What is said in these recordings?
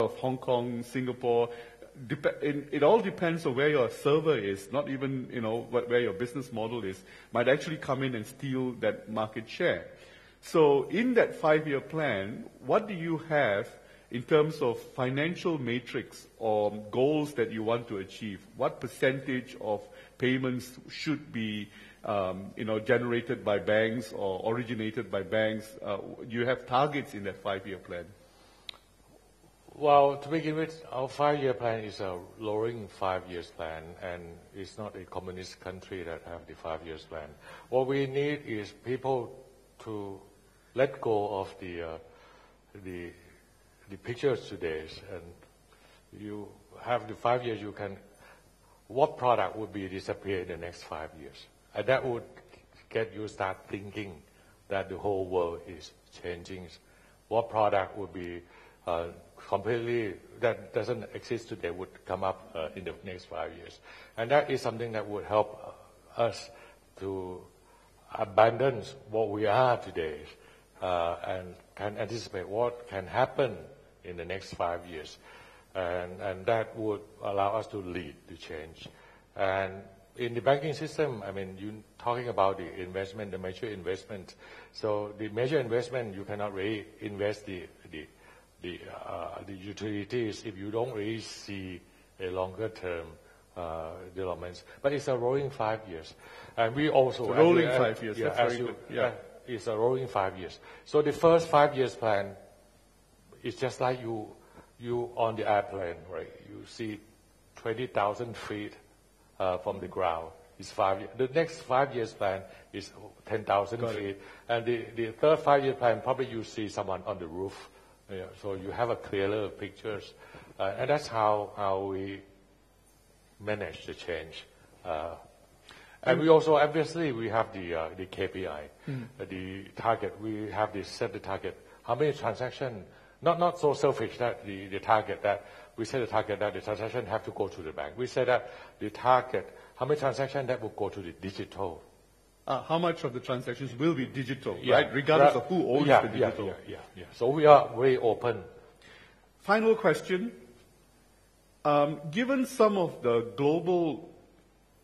of Hong Kong, Singapore. It all depends on where your server is, not even where your business model is, might actually come in and steal that market share. So in that 5-year plan, what do you have in terms of financial matrix or goals that you want to achieve? What percentage of payments should be generated by banks or originated by banks? Do you have targets in that 5-year plan? Well, to begin with, our 5-year plan is a rolling 5-year plan, and it's not a communist country that have the 5-year plan. What we need is people to let go of the pictures today, and you have the 5 years. What product would be disappear in the next 5 years, and that would get you start thinking that the whole world is changing. What product would be completely that doesn't exist today would come up in the next 5 years, and that is something that would help us to abandon what we are today and can anticipate what can happen in the next 5 years, and that would allow us to lead the change. And in the banking system, I mean, you're talking about the investment, the major investment. So the major investment, you cannot really invest the utilities if you don't really see a longer term developments. But it's a rolling 5 years, and we also rolling 5 years. Yeah, that's very good. It's a rolling 5 years. So the first 5 years plan is just like you on the airplane, right? You see 20,000 feet from the ground. It's 5 years. The next 5 years plan is 10,000 feet, and the third 5-year plan probably you see someone on the roof. Yeah, so you have a clearer pictures, and that's how we manage the change. And we also, obviously, we have the KPI, the target. We have set the target. How many transactions? Not so selfish that the target that we set the target that the transaction have to go to the bank. We say that the target, how many transactions that will go to the digital. How much of the transactions will be digital, right? Regardless of who owns the digital. Yeah. So we are very open. Final question. Given some of the global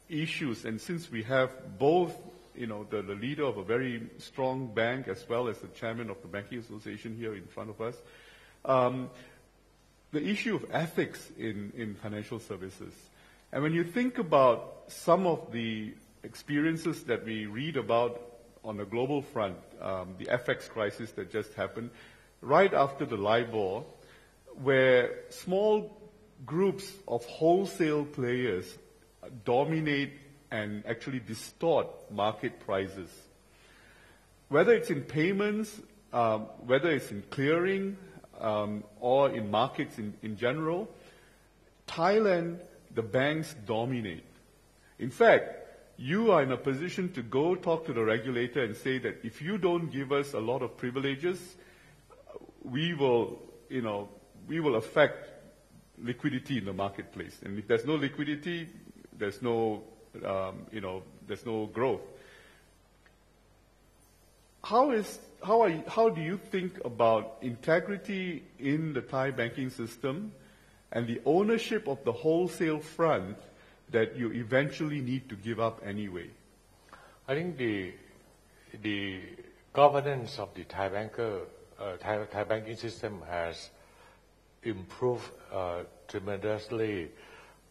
issues, and since we have both, the leader of a very strong bank as well as the chairman of the Banking Association here in front of us, the issue of ethics in financial services. And when you think about some of the experiences that we read about on a global front, the FX crisis that just happened, right after the LIBOR, where small groups of wholesale players dominate and actually distort market prices. Whether it's in payments, whether it's in clearing, or in markets in general, Thailand, the banks dominate. In fact, you are in a position to go talk to the regulator and say that if you don't give us a lot of privileges, we will affect liquidity in the marketplace. And if there's no liquidity, there's no growth. How do you think about integrity in the Thai banking system and the ownership of the wholesale front that you eventually need to give up anyway? I think the governance of the Thai banking system has improved tremendously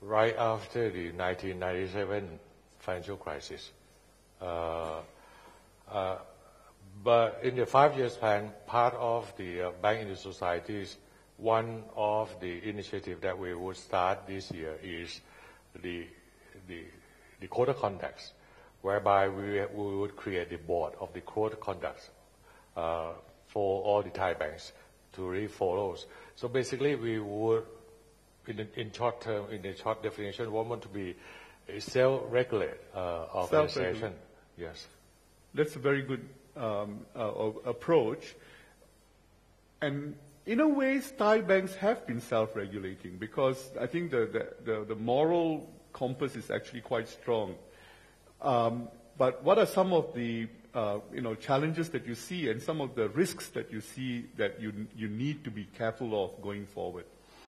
right after the 1997 financial crisis. But in the 5 years plan, part of the Bank in the Societies, one of the initiatives that we would start this year is the code of conduct, whereby we would create the board of the code of conduct for all the Thai banks to really follow. So basically, we would, in short term, in the short definition, we want to be a self-regulated organization. Yes, that's a very good approach. And in a way, Thai banks have been self-regulating because I think the moral compass is actually quite strong. But what are some of the challenges that you see and some of the risks that you see that you need to be careful of going forward?